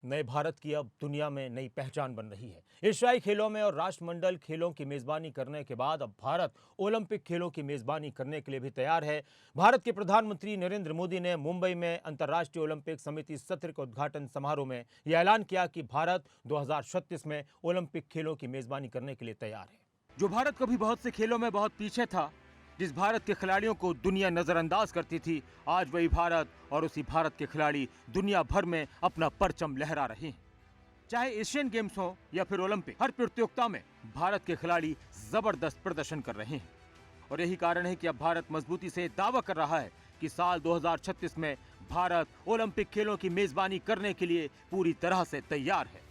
नए भारत की अब दुनिया में नई पहचान बन रही है। एशियाई खेलों में और राष्ट्रमंडल खेलों की मेजबानी करने के बाद अब भारत ओलंपिक खेलों की मेजबानी करने के लिए भी तैयार है। भारत के प्रधानमंत्री नरेंद्र मोदी ने मुंबई में अंतर्राष्ट्रीय ओलंपिक समिति सत्र के उद्घाटन समारोह में यह ऐलान किया कि भारत 2036 में ओलंपिक खेलों की मेजबानी करने के लिए तैयार है। जो भारत कभी बहुत से खेलों में बहुत पीछे था, जिस भारत के खिलाड़ियों को दुनिया नजरअंदाज करती थी, आज वही भारत और उसी भारत के खिलाड़ी दुनिया भर में अपना परचम लहरा रहे हैं। चाहे एशियन गेम्स हो या फिर ओलंपिक, हर प्रतियोगिता में भारत के खिलाड़ी जबरदस्त प्रदर्शन कर रहे हैं। और यही कारण है कि अब भारत मजबूती से दावा कर रहा है कि साल 2036 में भारत ओलंपिक खेलों की मेजबानी करने के लिए पूरी तरह से तैयार है।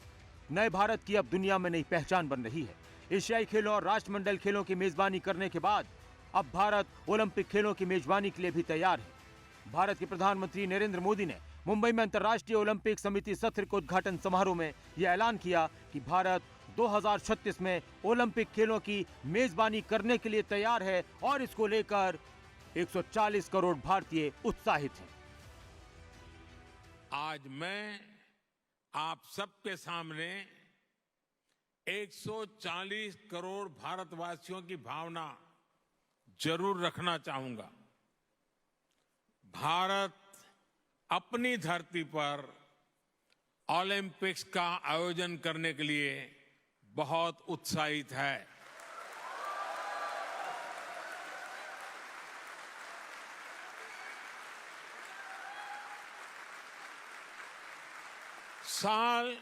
नए भारत की अब दुनिया में नई पहचान बन रही है। एशियाई खेलों और राष्ट्रमंडल खेलों की मेजबानी करने के बाद अब भारत ओलंपिक खेलों की मेजबानी के लिए भी तैयार है। भारत के प्रधानमंत्री नरेंद्र मोदी ने मुंबई में अंतर्राष्ट्रीय ओलंपिक समिति सत्र के उद्घाटन समारोह में यह ऐलान किया कि भारत 2036 में ओलंपिक खेलों की मेजबानी करने के लिए तैयार है और इसको लेकर 140 करोड़ भारतीय उत्साहित हैं। आज मैं आप सबके सामने 140 करोड़ भारतवासियों की भावना जरूर रखना चाहूंगा। भारत अपनी धरती पर ओलंपिक्स का आयोजन करने के लिए बहुत उत्साहित है। साल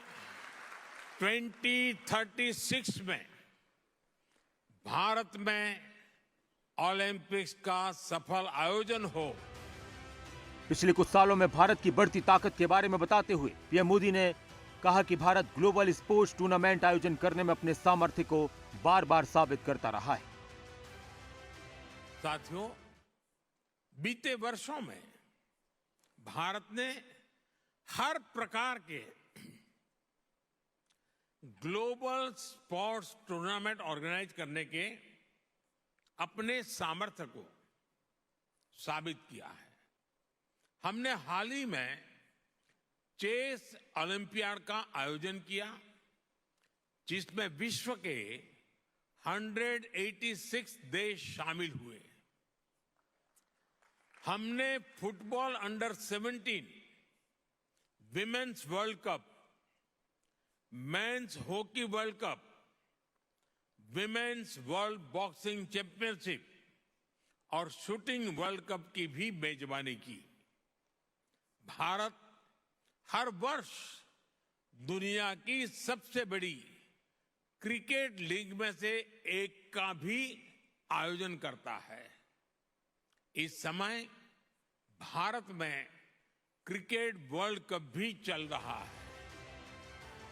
2036 में भारत में ओलंपिक्स का सफल आयोजन हो। पिछले कुछ सालों में भारत की बढ़ती ताकत के बारे में बताते हुए पीएम मोदी ने कहा कि भारत ग्लोबल स्पोर्ट्स टूर्नामेंट आयोजन करने में अपने सामर्थ्य को बार बार साबित करता रहा है। साथियों, बीते वर्षों में भारत ने हर प्रकार के ग्लोबल स्पोर्ट्स टूर्नामेंट ऑर्गेनाइज करने के अपने सामर्थ्य को साबित किया है। हमने हाल ही में चेस ओलंपियाड का आयोजन किया, जिसमें विश्व के 186 देश शामिल हुए। हमने football under 17 women's world cup, men's hockey world cup, women's world boxing championship और शूटिंग वर्ल्ड कप की भी मेजबानी की। भारत हर वर्ष दुनिया की सबसे बड़ी क्रिकेट लीग में से एक का भी आयोजन करता है। इस समय भारत में क्रिकेट वर्ल्ड कप भी चल रहा है।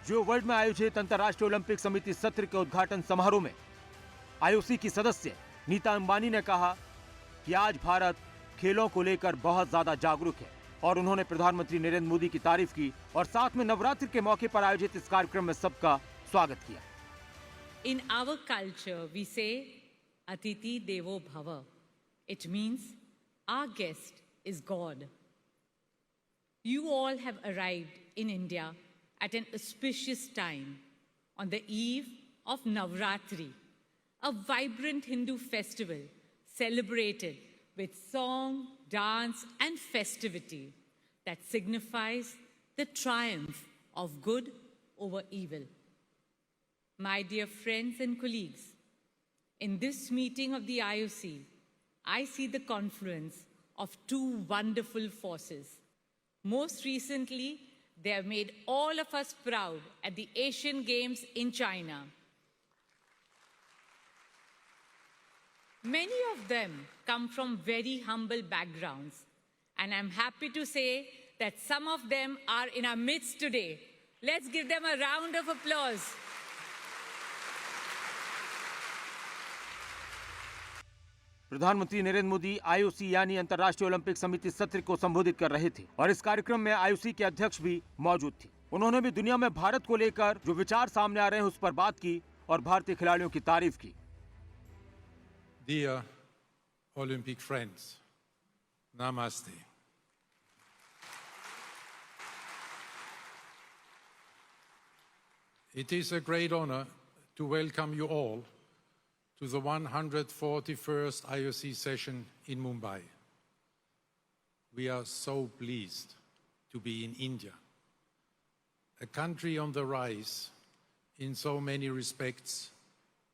जो वर्ल्ड में आयोजित अंतर्राष्ट्रीय ओलंपिक समिति सत्र के उद्घाटन समारोह में आईओसी की सदस्य नीता अंबानी ने कहा कि आज भारत खेलों को लेकर बहुत ज्यादा जागरूक है और उन्होंने प्रधानमंत्री नरेंद्र मोदी की तारीफ की और साथ में नवरात्रि के मौके पर आयोजित इस कार्यक्रम में सबका स्वागत किया। In our culture, we say Atiti Devo Bhava. It means our guest is God. You all have arrived in India at an auspicious time on the eve of Navratri, a vibrant Hindu festival celebrated with song, dance, and festivity that signifies the triumph of good over evil. My dear friends and colleagues, in this meeting of the IOC, I see the confluence of two wonderful forces. Most recently, they have made all of us proud at the Asian Games in China. Many of them come from very humble backgrounds, and I'm happy to say that some of them are in our midst today. Let's give them a round of applause. प्रधानमंत्री Narendra Modi IOC यानी अंतर्राष्ट्रीय Olympic समिति सत्र को संबोधित कर रहे थे और इस कार्यक्रम में आईओसी के अध्यक्ष भी मौजूद थे। उन्होंने भी दुनिया में भारत को लेकर जो विचार सामने आ रहे हैं उस पर बात की और भारतीय खिलाड़ियों की तारीफ की। Dear Olympic friends, Namaste. It is a great honor to welcome you all to the 141st IOC session in Mumbai. We are so pleased to be in India, a country on the rise in so many respects,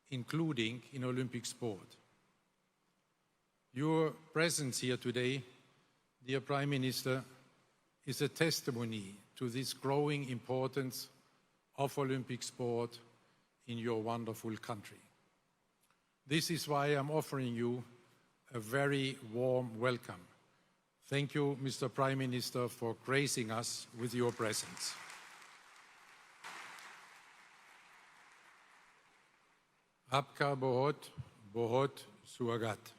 including in Olympic sport. Your presence here today, dear Prime Minister, is a testimony to this growing importance of Olympic sport in your wonderful country. This is why I'm offering you a very warm welcome. Thank you, Mr. Prime Minister, for gracing us with your presence. Aapka bahut, bahut swagat.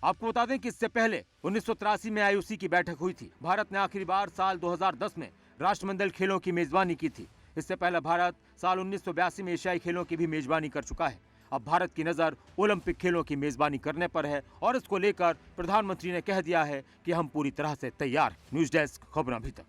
आपको बता दें कि इससे पहले 1983 में IOC की बैठक हुई थी। भारत ने आखिरी बार साल 2010 में राष्ट्रमंडल खेलों की मेजबानी की थी। इससे पहले भारत साल 1982 में एशियाई खेलों की भी मेजबानी कर चुका है। अब भारत की नजर ओलंपिक खेलों की मेजबानी करने पर है और इसको लेकर प्रधानमंत्री ने कह दिया है कि हम पूरी तरह से तैयार हैं। न्यूज़ डेस्क, खबरें अभी तक।